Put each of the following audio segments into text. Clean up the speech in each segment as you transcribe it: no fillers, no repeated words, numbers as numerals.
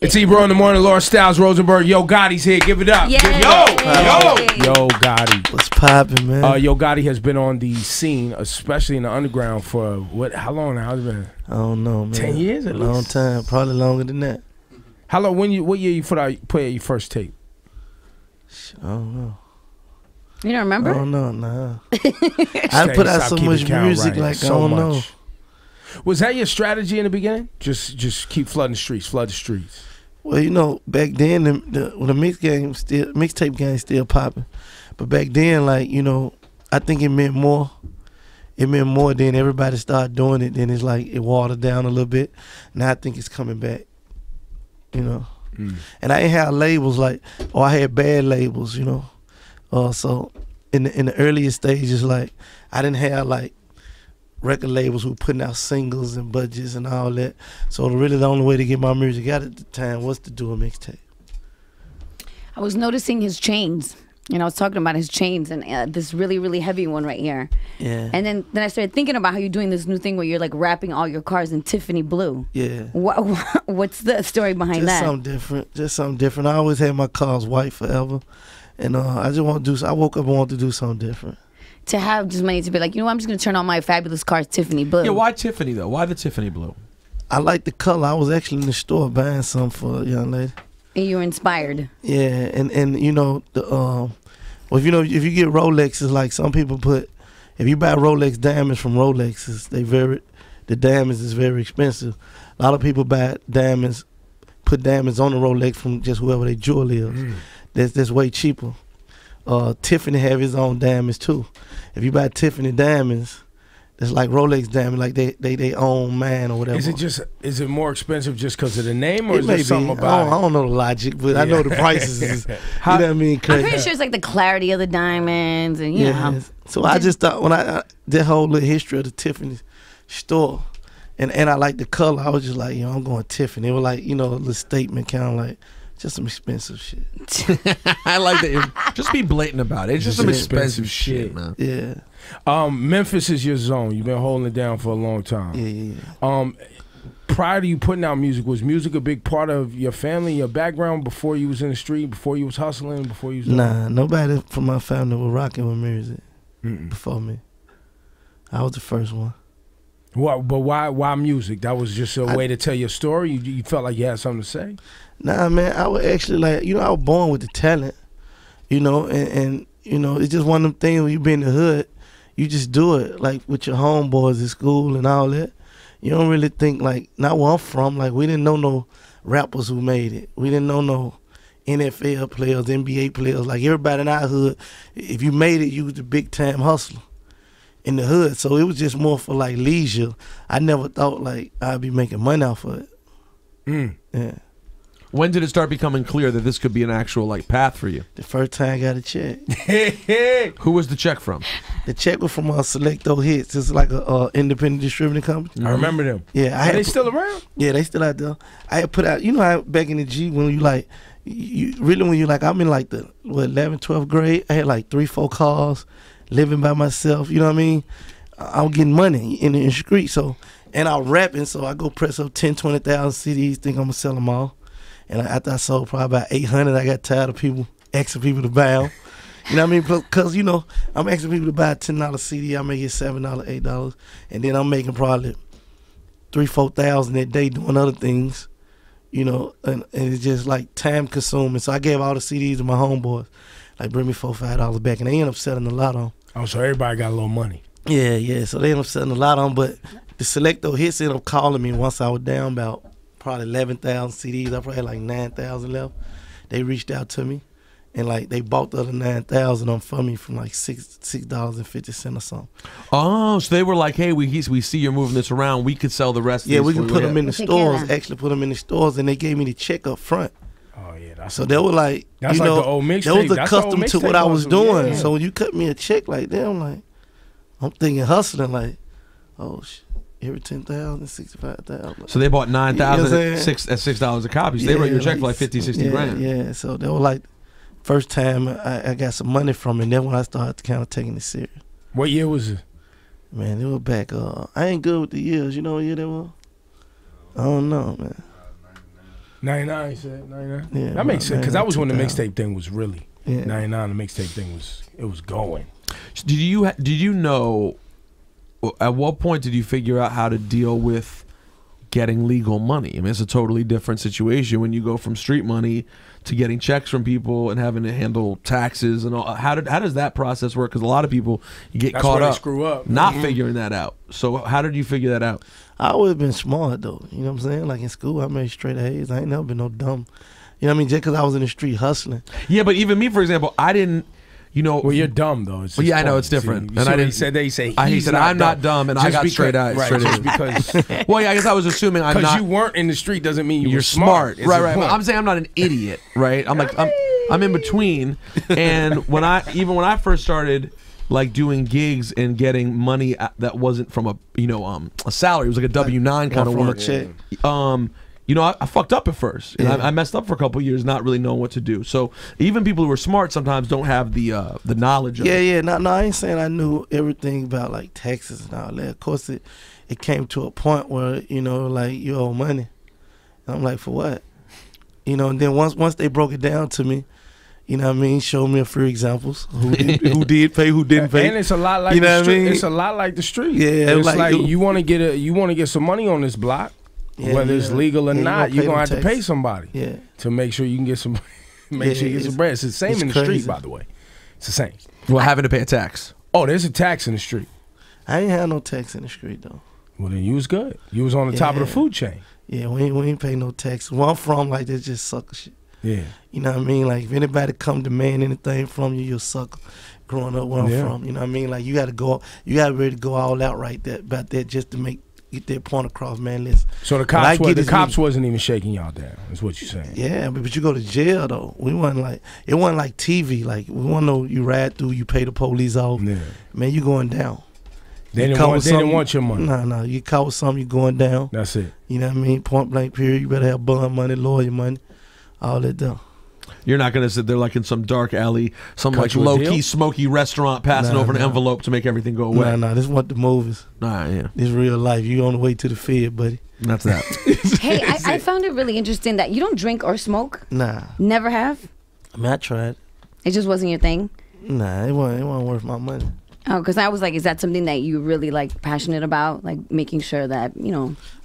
It's Ebro in the morning. Laura Styles, Rosenberg. Yo Gotti's here. Give it up. Yo Gotti. What's poppin', man? Yo Gotti has been on the scene, especially in the underground, for what? How long now? Has it been? I don't know, man. 10 years at least? Long time, probably longer than that. How long? What year you put out your first tape? I don't know. You don't remember? I don't know, nah. I put out so much music, right. like, so I don't much. know. Was that your strategy in the beginning? Just keep flooding the streets, flood the streets. Well, you know, back then, the mixtape game still popping. But back then, like, you know, I think it meant more. It meant more. Then everybody started doing it. Then it's like it watered down a little bit. Now I think it's coming back. You know, and I ain't had labels like, or I had bad labels. You know, so in the earlier stages, like I didn't have like record labels who were putting out singles and budgets and all that. So really the only way to get my music out at the time was to do a mixtape. I was noticing his chains. You know, I was talking about his chains and this really, really heavy one right here. Yeah. And then I started thinking about how you're doing this new thing where you're like wrapping all your cars in Tiffany blue. Yeah. What's the story behind Just that? something different. Just something different. I always had my cars white forever. And I just want to do, I woke up and wanted to do something different. To have just money to be like, you know what, I'm just going to turn on my fabulous cars Tiffany blue. Yeah, why Tiffany though? Why the Tiffany blue? I like the color. I was actually in the store buying some for a young lady. And you were inspired. Yeah, and you know the well, if you get Rolexes, like some people put, if you buy Rolex diamonds from Rolexes, the diamonds is very expensive. A lot of people buy diamonds, put diamonds on the Rolex from just whoever their jeweler is. That's way cheaper. Tiffany have his own diamonds too. If you buy Tiffany diamonds, it's like Rolex diamond, like they own man or whatever. Is it more expensive just because of the name, or It is may there something be. about I don't know the logic, but I know the prices is, you know what I mean? I'm pretty sure it's like the clarity of the diamonds and you know. So I just thought when that whole little history of the Tiffany store, and I like the color, I was just like, I'm going Tiffany. It was like, a little statement, kind of like just some expensive shit. I like that. Just be blatant about it. It's just some expensive shit, man. Yeah. Memphis is your zone. You've been holding it down for a long time. Yeah. Prior to you putting out music, was music a big part of your family, your background before you was in the street, before you was hustling, before you was Nah, nobody from my family was rocking with music before me. I was the first one. But why music? That was just a way to tell your story? You felt like you had something to say? Nah, man, I was actually like, I was born with the talent, and it's just one of them things when you be in the hood, you just do it, like with your homeboys at school and all that. You don't really think, like, not where I'm from, like, we didn't know no rappers who made it. We didn't know no NFL players, NBA players. Like, everybody in our hood, if you made it, you was the big-time hustler in the hood. So it was just more for, like, leisure. I never thought, like, I'd be making money off of it. Yeah. When did it start becoming clear that this could be an actual path for you? The first time I got a check. Who was the check from? The check was from Selecto Hits. It's like a independent distributing company. I remember them. Yeah, Are they still around? Yeah, they still out there. I had put out, how back in the G when you like, I'm in like the 11th, 12th grade. I had like 3-4 cars, living by myself. You know what I mean? I was getting money in the street. So, and I was rapping, so I go press up 10, 20,000 CDs, think I'm gonna sell them all. And after I sold probably about 800, I got tired of people asking people to buy them. You know what I mean? Because, I'm asking people to buy a $10 CD. I make it $7, $8. And then I'm making probably $3,000, $4,000 that day doing other things, and it's just like time consuming. So I gave all the CDs to my homeboys, like bring me $4, $5 back. And they end up selling a lot on them. Oh, so everybody got a little money. Yeah. So they end up selling a lot on them. But the Selecto Hits ended up calling me once I was down about probably 11,000 CDs. I probably had like 9,000 left. They reached out to me, and like they bought the other 9,000 on for me from like $6.50 or something. Oh, so they were like, "Hey, we see you're moving this around. We could sell the rest." Yeah, of these we can put them in the stores. Actually, put them in the stores, and they gave me the check up front. Oh yeah, so they were like, that's like the old mixtape. They was accustomed to what I was doing. Yeah. So when you cut me a check like that, I'm thinking hustling like, oh shit. Every 10,000, 65,000. So they bought 9,000 at $6 a copy. So they wrote your check for like 50, 60 grand. Yeah, so they were like, first time I got some money from it. And then when I started kind of taking it serious. What year was it? Man, it was back. I ain't good with the years. You know what year that was? I don't know, man. 99, you said 99. Yeah, that makes sense because that was when the 2000. mixtape thing was really 99. The mixtape thing was going. Did you know? At what point did you figure out how to deal with getting legal money? I mean, it's a totally different situation when you go from street money to getting checks from people and having to handle taxes and all. How does that process work? Because a lot of people you get caught up, screw up, not figuring that out. So how did you figure that out? I always been smart though. You know what I'm saying? Like in school, I made straight A's. I ain't never been no dumb. You know what I mean? Just because I was in the street hustling. Yeah, but even me, for example, I didn't. You know, well, you're dumb though. It's well, yeah, I know it's different. See, and I didn't say they say he said I'm not dumb, and I got straight A's. Right, just because. Well, yeah, I guess I was assuming I'm not. Because you weren't in the street doesn't mean you're were smart. Right. I'm saying I'm not an idiot, right? I'm in between, and when I first started like doing gigs and getting money that wasn't from a salary, it was like a W-9 kind of work. Check. You know, I fucked up at first. And I messed up for a couple of years, not really knowing what to do. So even people who are smart sometimes don't have the knowledge of it. Yeah. No, I ain't saying I knew everything about like taxes and all that. Of course, it came to a point where like you owe money. And I'm like, for what? And then once they broke it down to me, you know what I mean, showed me a few examples who did pay, who didn't pay. And it's a lot like the street. It's a lot like the street. Yeah, it's like you want to get some money on this block. Yeah, whether it's legal or not, you're gonna have to pay somebody to make sure you can get some sure you get some bread. It's the same in the street, by the way. It's the same. Well, having to pay a tax. Oh, there's a tax in the street. I ain't had no tax in the street though. Well, then you was good. You was on the top of the food chain. Yeah, we ain't pay no tax. Where I'm from, like that's just sucker shit. Yeah. You know what I mean? Like if anybody come demand anything from you, you'll sucker. Growing up where I'm from, you know what I mean? Like you got to be ready to go all out about that just to get that point across, man. Listen. So the cops wasn't even shaking y'all down. Is what you're saying? Yeah, but you go to jail though. It wasn't like TV. Like we want to know you ride through, you pay the police off. Yeah. Man, you going down. They didn't want your money. No. You caught with something, you going down. That's it. You know what I mean? Point blank period. You better have bond money, lawyer money, all that stuff. You're not gonna sit there like in some dark alley, some like low key smoky restaurant, passing over an envelope to make everything go away. Nah, this is what the movies. Nah, yeah. This real life. You on the way to the Fed, buddy. That's that. Hey, I found it really interesting that you don't drink or smoke. Nah. Never have? I mean, I tried. It just wasn't your thing? Nah, it wasn't worth my money. Oh, because I was like, is that something that you really like passionate about, like making sure that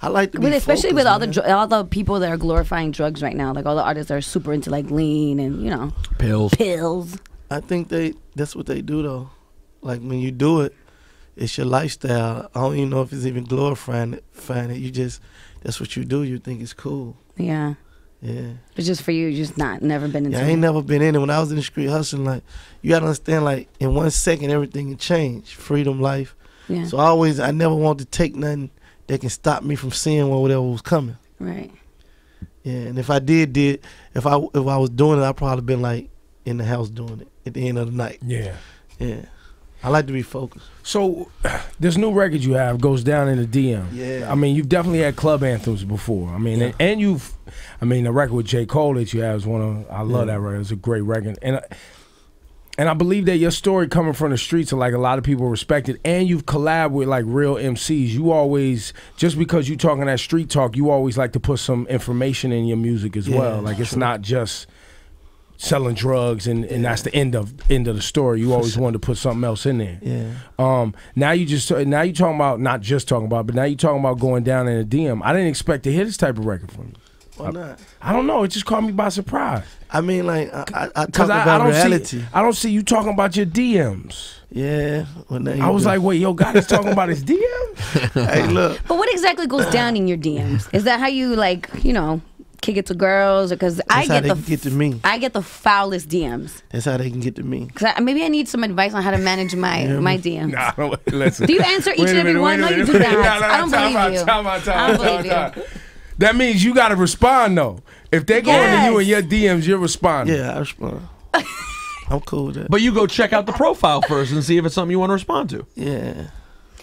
I like to be especially focused, with all the people that are glorifying drugs right now, like all the artists that are super into like lean and pills. I think that's what they do though. Like when you do it, it's your lifestyle. I don't even know if it's even glorifying it. You just that's what you do. You think it's cool. Yeah. Yeah. But just for you just never been into it. I ain't never been in it. When I was in the street hustling, like you gotta understand, like in 1 second everything can change. Freedom, life. Yeah. So I never wanted to take nothing that can stop me from seeing whatever was coming. Right. Yeah, and if I if I was doing it, I'd probably been like in the house doing it at the end of the night. Yeah. Yeah. I like to be focused. So, this new record you have goes down in the DM. Yeah. I mean, you've definitely had club anthems before. I mean, the record with J. Cole that you have is I love that record. It's a great record. And I believe that your story coming from the streets, like a lot of people respect it, and you've collabed with like real MCs. You always, just because you talking that street talk, you always like to put some information in your music as well. Like it's not just selling drugs and that's the end of the story. You always wanted to put something else in there. Yeah. Now you talking about not just talking about, but now you talking about going down in a DM. I didn't expect to hear this type of record from you. Why not? I don't know. It just caught me by surprise. I mean, like I talk about reality. I don't see you talking about your DMs. Yeah. Well, I was like, wait, yo, Gotti's talking about his DMs? Hey, look. But what exactly goes down in your DMs? Is that how you like, kick it to girls? Because I get the foulest DMs. That's how they can get to me. Because maybe I need some advice on how to manage my DMs. Nah, listen. Do you answer each and every one? No, you do not. I don't believe you. I don't believe you. That means you got to respond though. If they're going to you in your DMs, you're responding. Yeah, I respond. I'm cool with that. But you go check out the profile first and see if it's something you want to respond to. Yeah.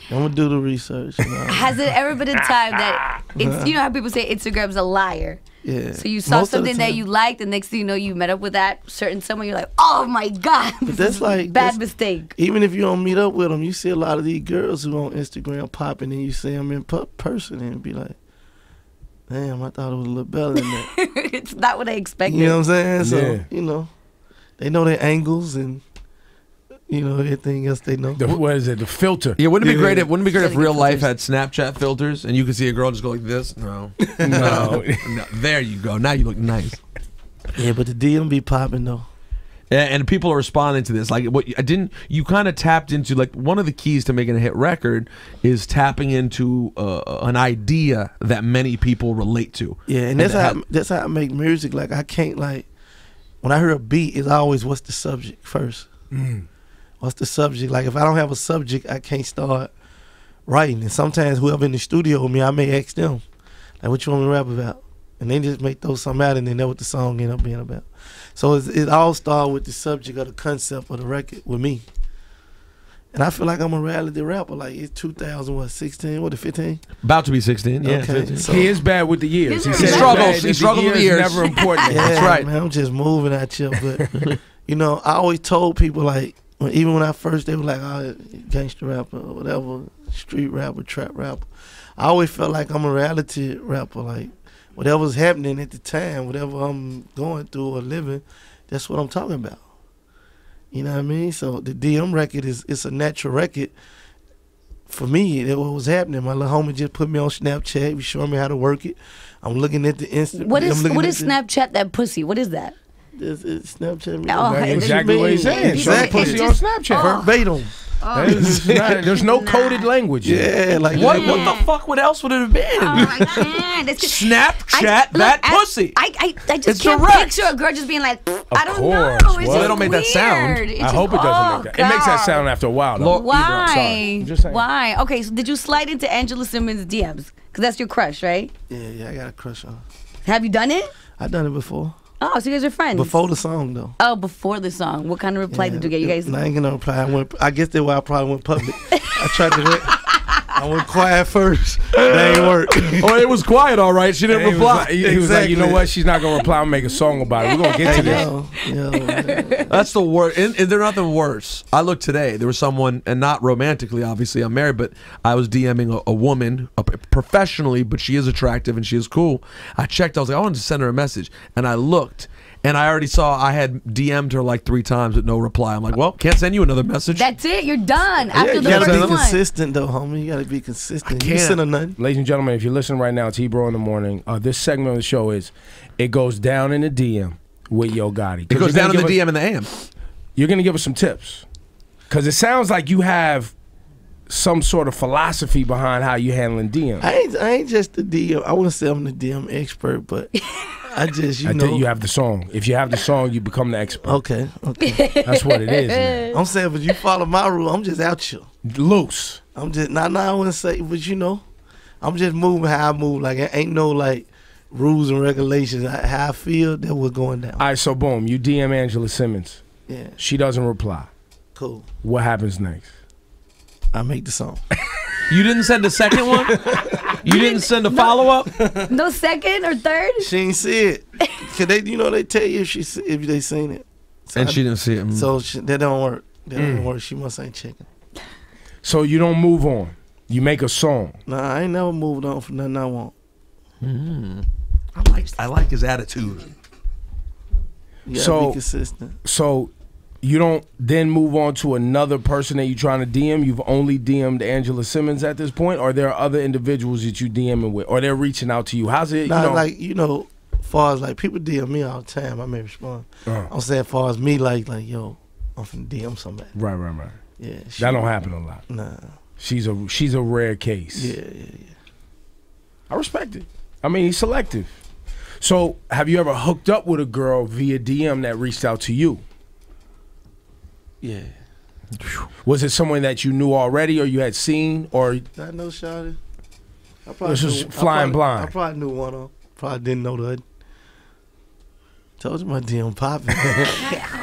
I'm going to do the research. Has it ever been a time that it's, how people say Instagram's a liar? Yeah. So you saw something that you liked, and next thing you know, you met up with that certain someone. You're like, oh my God, but that's like bad mistake. Even if you don't meet up with them, you see a lot of these girls who on Instagram popping, and you see them in person, and be like, damn, I thought it was a little better than that. It's not what I expected. You know what I'm saying? So, Yeah. you know, they know their angles and, you know, everything else they know. What is it? The filter. Yeah, wouldn't it be great if real life had Snapchat filters and you could see a girl just go like this? No. No. No. There you go. Now you look nice. Yeah, but the DM be popping though. And people are responding to this. Like, what you kind of tapped into, like, one of the keys to making a hit record is tapping into an idea that many people relate to. Yeah, and that's how I make music. Like, I can't, like, when I hear a beat, it's always what's the subject first. What's the subject? Like, if I don't have a subject, I can't start writing. And sometimes whoever in the studio with me, I may ask them, like, what you want me to rap about? And they just may throw something out and they know what the song end up being about. So it all started with the subject or the concept of the record with me. And I feel like I'm a reality rapper. Like, it's 2016, what, 15? About to be 16, yeah. Okay, 15. so He is bad with the years. He struggles with the years. Never important. yeah, That's right. Man, I'm just moving at you. But, you know, I always told people, like, even when I first, they were like, oh, gangster rapper or whatever, street rapper, trap rapper. I always felt like I'm a reality rapper. Like, whatever's happening at the time, whatever I'm going through or living, that's what I'm talking about. You know what I mean? So the DM record it's a natural record for me. That what was happening. My little homie just put me on Snapchat. He showing me how to work it. I'm looking at the instant. What is Snapchat that pussy? What is that? It's Snapchat. Oh, That's exactly what he's saying. Exactly. Pussy on Snapchat. Verbatim. There's no coded language. Yeah, like What the fuck? What else would it have been? Oh my God. Snapchat that pussy. I just It's can't direct. picture a girl just being like, I don't know. course. It's Well, just they don't make that sound. weird. It's I just- hope it doesn't make that. It makes that God. sound after a while, though. Why? Just saying. Why? Okay, so did you slide into Angela Simmons' DMs? Because that's your crush, right? Yeah, I got a crush on her. Have you done it? I done it before. Oh, so you guys are friends? Before the song, though. Oh, what the song. What kind of reply did you get? You guys. I ain't gonna reply. I guess that's why I probably went public. I tried to. I went quiet first. That ain't work. Oh, it was quiet, all right. She didn't He was reply. like, he was like, you know what? She's not gonna reply. I'm gonna make a song about it. We're gonna get to this. Yo, That's the worst. And they're nothing worse. I looked today. There was someone, and not romantically, obviously, I'm married, but I was DMing a woman professionally, but she is attractive and she is cool. I checked. I was like, I wanted to send her a message. And I looked, and I already saw I had DM'd her like 3 times with no reply. I'm like, well, can't send you another message. That's it. You're done. After you the gotta first be one. consistent, though, homie. You gotta be consistent. You can't. send her nothing. Ladies and gentlemen, if you're listening right now, it's Ebro in the morning. This segment of the show is It Goes Down in the DM with Yo Gotti. It goes down in the DM and the AM. You're gonna give us some tips, because it sounds like you have some sort of philosophy behind how you handling DM. I ain't just the DM. I wouldn't say I'm the DM expert, but I just, I think you have the song. If you have the song, you become the expert. Okay. That's what it is, man. I'm saying, but you follow my rule. I'm just out here. Loose. I'm just, I wouldn't say, but you know, I'm just moving how I move. Like, it ain't no, like, rules and regulations. How I feel, that we're going down. All right, so boom, you DM Angela Simmons. Yeah. She doesn't reply. Cool. What happens next? I make the song. You didn't send a second one? You didn't send a follow-up? No second or third? She ain't see it. Cause they, they tell you if they seen it. So And she didn't see it. So that don't work. That don't work. She must ain't checking. So you don't move on. You make a song. Nah, I ain't never moved on for nothing I want. I like his attitude. You gotta So- be consistent. So you don't then move on to another person that you're trying to DM. You've only DM'd Angela Simmons at this point, or there are other individuals that you DMing with, or they're reaching out to you. How's it? Nah, like, far as like people DM me all the time, I may respond. I'm saying, far as me, like yo, I'm finna DM somebody. Right. Yeah, That don't happen a lot. Nah. She's a rare case. Yeah. I respect it. I mean, he's selective. So, have you ever hooked up with a girl via DM that reached out to you? Yeah. Was it someone that you knew already, or you had seen, or Did I know Shawty? this was flying blind? I probably knew one of them. Probably didn't know the other. Told you my DM popping.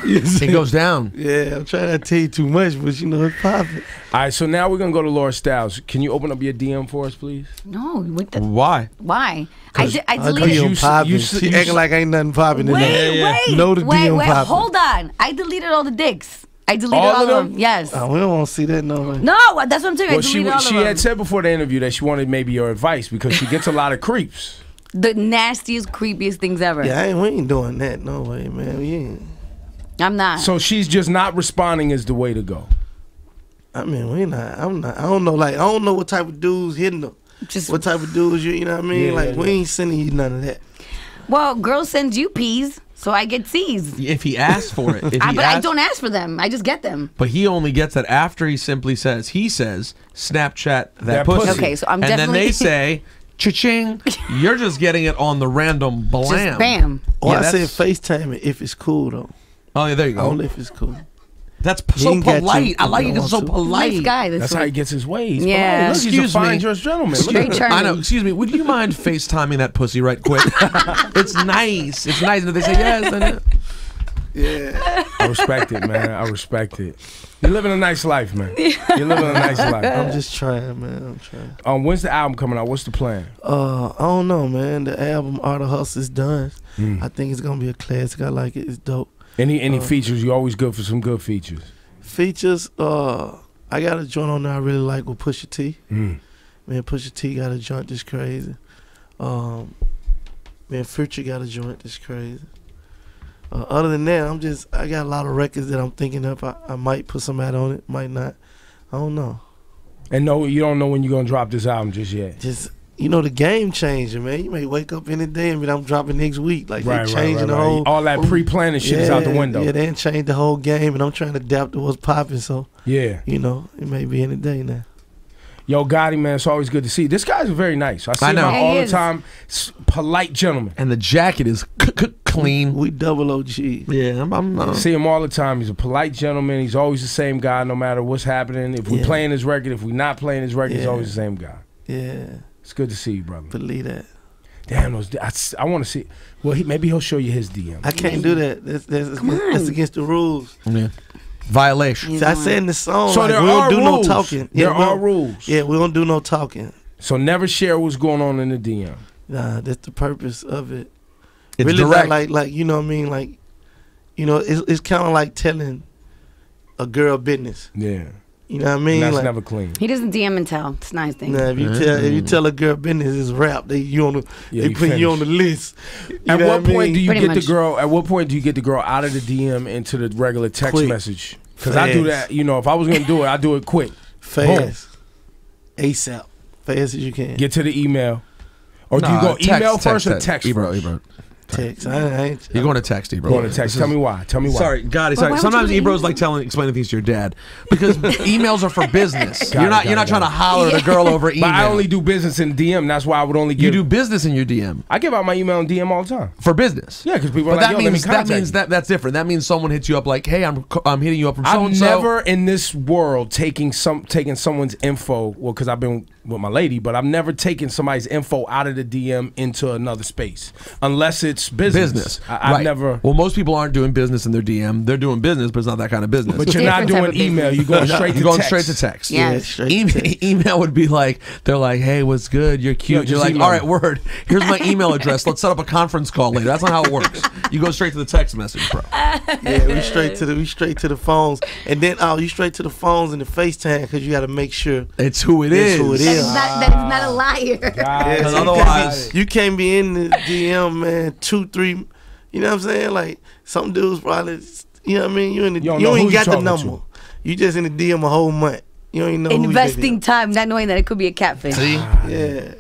It goes down. Yeah, I'm trying not to tell you too much, but it's popping. All right, so now we're gonna go to Laura Styles. Can you open up your DM for us, please? No. Why? Why? I I deleted. DM popping. She acting like ain't nothing popping in there. Wait. Know the DM Wait. popping. Hold on. I deleted all the dicks. I deleted All all of of them? them. Yes. Oh, we don't want to see that no way. No, that's what I'm saying. Well, I deleted all of she them. had said before the interview that she wanted maybe your advice because she gets a lot of creeps. the nastiest, creepiest things ever. Yeah, we ain't doing that. No way, man. We ain't. I'm not. So she's just not responding is the way to go. I mean, we not. I'm not. I don't know. Like, I don't know what type of dudes hitting them. Just what type of dudes you know what I mean? Like, we ain't sending you none of that. Well, girls send you P's, so I get C's. If he asks for it. But I don't ask for them. I just get them. But he only gets that after he simply says, Snapchat that pussy. Okay, so I'm and definitely... then they say, cha-ching, you're just getting it on the random blam. Just bam. Or I said FaceTime it if it's cool, though. Oh, yeah, there you go. Only if it's cool. That's so polite. I like it. It's so polite. Nice guy. That's how he gets his way. He's yeah. Look, he's a fine gentleman. Straight charming. I know. Excuse me. Would you mind FaceTiming that pussy right quick? It's nice. It's nice. And they say yes. Then yeah. I respect it, man. I respect it. You're living a nice life, man. You're living a nice life. I'm just trying, man. I'm trying. When's the album coming out? What's the plan? I don't know, man. The album Art of Hustle is done. I think it's gonna be a classic. I like it. It's dope. Any features? You always good for some good features. Features, I got a joint on there I really like with Pusha T. Man, Pusha T got a joint that's crazy. Man, Future got a joint that's crazy. Other than that, I got a lot of records that I'm thinking of. I might put somebody on it, might not. I don't know. And no, you don't know when you're gonna drop this album just yet. You know, the game changing, man. You may wake up any day and be I'm dropping next week. Like, they changing the whole... All that pre-planning shit is out the window. Yeah, they didn't change the whole game, and I'm trying to adapt to what's popping, so... Yeah. You know, it may be any day now. Yo, Gotti, man, it's always good to see you. This guy's very nice. I see him all the time. Polite gentleman. And the jacket is clean. We double OG. Yeah, I see him all the time. He's a polite gentleman. He's always the same guy no matter what's happening. If we're playing his record, if we're not playing his record, he's always the same guy. Yeah. It's good to see you, brother. Believe that. Damn, I want to see. Well, maybe he'll show you his DM. I can't do that. That's against the rules. Yeah. Violation. So I said in the song, so like, there we don't do rules. no talking. There are rules. Yeah, we don't do no talking. So never share what's going on in the DM. Nah, that's the purpose of it. It's really direct. Not like you know what I mean? Like, you know, it's kind of like telling a girl business. Yeah. You know what I mean? And that's like, never clean. He doesn't DM and tell. It's a nice thing. Nah, if you tell a girl business, it's rap. They put you on the list. At what point do you get the girl? At what point do you get the girl out of the DM into the regular text message? Because I do that. You know, if I was gonna do it, I do it quick, fast, ASAP, fast as you can. Get to the email, or do you go email first or text? Ebro. Text. You're going to text, Ebro. Going to text. Tell me why. Sorry, Gotti. Sorry. Sometimes Ebro's like explaining things to your dad because emails are for business. You're not trying to holler at a girl over email. But I only do business in DM. That's why I would only give. You do business in your DM. I give out my email in DM all the time for business. Yeah, because people. But that means that's different. That means someone hits you up like, hey, I'm hitting you up from so and so. I'm never in this world taking someone's info. Well, because I've been with my lady, but I've never taken somebody's info out of the DM into another space unless it's business. I've never. Well, most people aren't doing business in their DM. They're doing business, but it's not that kind of business. But you're not doing email. You're going straight to text. You're going straight to text. Yes. Email would be like, they're like, hey, what's good? You're cute. You're like, all right, word. Here's my email address. Let's set up a conference call later. That's not how it works. You go straight to the text message, bro. Yeah, we straight to the phones, and then you straight to the phones and the FaceTime because you got to make sure it's who it is. Who it is. That is not a liar. Because otherwise, you can't be in the DM, man. 2, 3. You know what I'm saying? Like, some dudes probably, you know what I mean? You ain't got the number. You just in the DM a whole month. You don't even know investing time, not knowing that it could be a catfish. See? Yeah.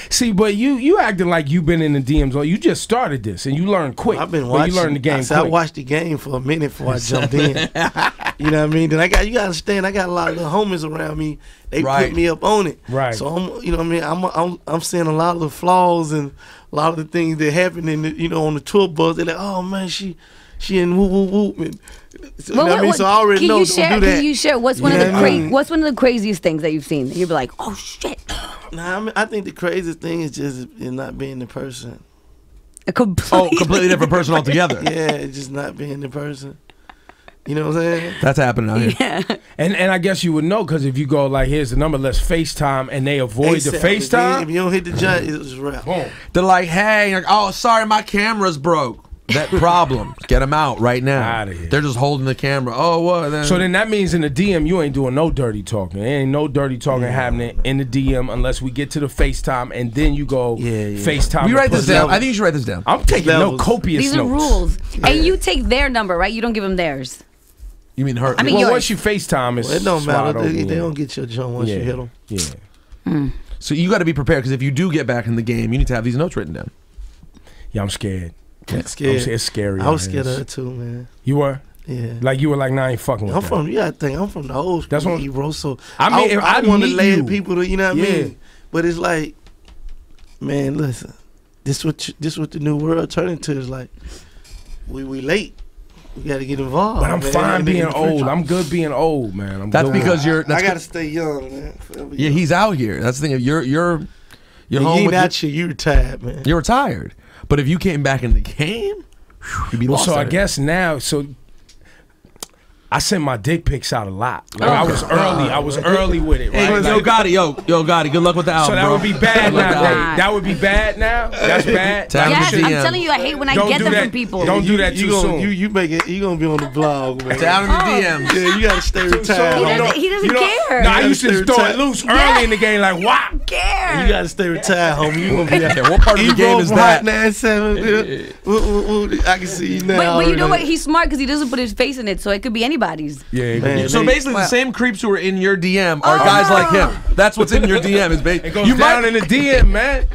See, but you acting like you've been in the DMs. Or you just started this and you learned quick. I've been watching. You learned the game quick. I watched the game for a minute before I jumped in. You know what I mean? Then you gotta understand, I got a lot of little homies around me. They put me up on it. Right. So you know what I mean? I'm seeing a lot of the flaws and a lot of the things that happen in the, on the tour bus. They're like, oh man, she in whoop whoop whoop. And, so, you know what I mean? So I already know don't do that. Can you share what's one of the craziest things that you've seen? You'd be like, oh shit. Nah, I mean, I think the craziest thing is just not being the person. Completely different person altogether. Yeah, just not being the person. You know what I'm saying? That's happening out here. Yeah. And I guess you would know because if you go like, here's the number, let's FaceTime, and they avoid the FaceTime. If you don't hit the jump, it's rap. Boom. They're like, hey, like, oh, sorry, my camera's broke. That problem. Get them out right now. Outta here. They're just holding the camera. Oh, what? Then, so then that means in the DM you ain't doing no dirty talking. There ain't no dirty talking happening in the DM unless we get to the FaceTime and then you go FaceTime. We write this down. I think you should write this down. I'm taking no copious These notes. are rules. And you take their number, right? You don't give them theirs. You mean her? I mean, well, once you FaceTime, it's it don't matter. They don't get your joint once you hit them. Yeah. So you got to be prepared because if you do get back in the game, you need to have these notes written down. Yeah, I'm scared. I'm scared. It's scary. I was scared of it too, man. You were? Yeah. Like you were like, nah, I ain't fucking with I'm that. from, you gotta think, I'm from the old school, That's what Ebro, so I mean, I want to lay people to, you know what I Yeah. mean? But it's like, man, listen, this what the new world turned into is like, we late. We got to get involved. But I'm man. fine being old. I'm good being old, man. That's because you're. I got to stay young, man. Yeah, he's out here. That's the thing. You're home. You ain't out here. You retired, man. You're retired. But if you came back in the game, you'd be lost. So I guess now, I sent my dick pics out a lot. Like I was early with it. Right? Hey, like, yo, Gotti, good luck with the album. So that would be bad now. That would be bad now. That's bad. Yes, I'm telling you, I hate when I get them from people. Don't do that too soon. You make it. You gonna be on the blog, man. Down in the DMs. Yeah, you gotta stay retired. He doesn't care. No, I used to throw it loose early in the game. Like what? Care. You gotta stay retired, homie. You gonna be out. What part of the game is that? 97. I can see you now. But you know what? He's smart because he doesn't put his face in it, so it could be anybody's. Yeah. Man, So basically, the same creeps who are in your DM are guys like him. That's what's in your DM. Is it goes down in the DM, man.